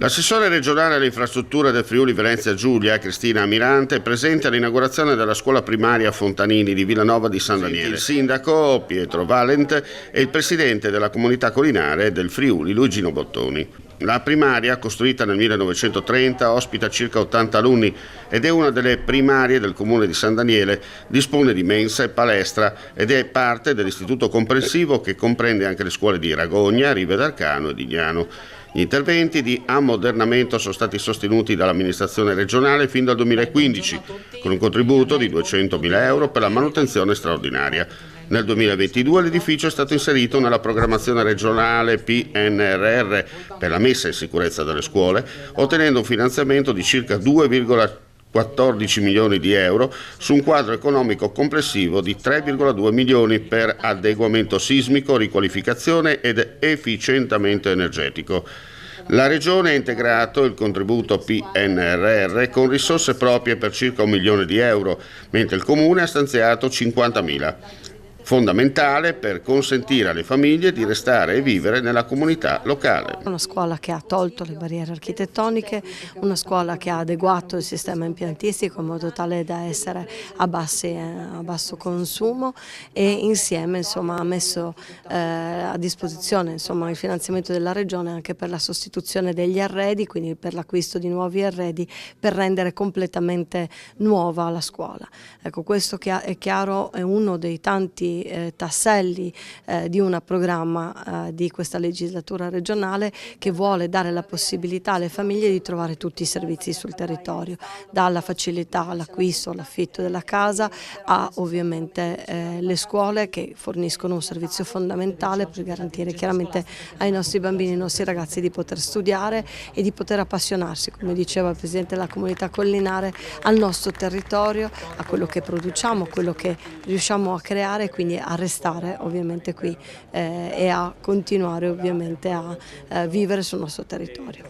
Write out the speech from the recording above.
L'assessore regionale alle infrastrutture del Friuli Venezia Giulia, Cristina Amirante, è presente all'inaugurazione della scuola primaria Fontanini di Villanova di San Daniele. Il sindaco Pietro Valent e il presidente della comunità collinare del Friuli, Luigino Bottoni. La primaria, costruita nel 1930, ospita circa 80 alunni ed è una delle primarie del comune di San Daniele, dispone di mensa e palestra ed è parte dell'istituto comprensivo che comprende anche le scuole di Ragogna, Rive d'Arcano e Dignano. Gli interventi di ammodernamento sono stati sostenuti dall'amministrazione regionale fin dal 2015, con un contributo di 200.000 euro per la manutenzione straordinaria. Nel 2022 l'edificio è stato inserito nella programmazione regionale PNRR per la messa in sicurezza delle scuole, ottenendo un finanziamento di circa 2,14 milioni di euro su un quadro economico complessivo di 3,2 milioni per adeguamento sismico, riqualificazione ed efficientamento energetico. La Regione ha integrato il contributo PNRR con risorse proprie per circa 1 milione di euro, mentre il Comune ha stanziato 50.000. Fondamentale per consentire alle famiglie di restare e vivere nella comunità locale. Una scuola che ha tolto le barriere architettoniche, una scuola che ha adeguato il sistema impiantistico in modo tale da essere a basso consumo e insieme ha messo a disposizione il finanziamento della Regione anche per la sostituzione degli arredi, quindi per l'acquisto di nuovi arredi per rendere completamente nuova la scuola. Ecco, questo è chiaro, è uno dei tanti tasselli di un programma di questa legislatura regionale che vuole dare la possibilità alle famiglie di trovare tutti i servizi sul territorio, dalla facilità all'acquisto, all'affitto della casa a ovviamente le scuole che forniscono un servizio fondamentale per garantire chiaramente ai nostri bambini e ai nostri ragazzi di poter studiare e di poter appassionarsi, come diceva il Presidente della comunità collinare, al nostro territorio, a quello che produciamo, a quello che riusciamo a creare, quindi a restare ovviamente qui e a continuare ovviamente a vivere sul nostro territorio.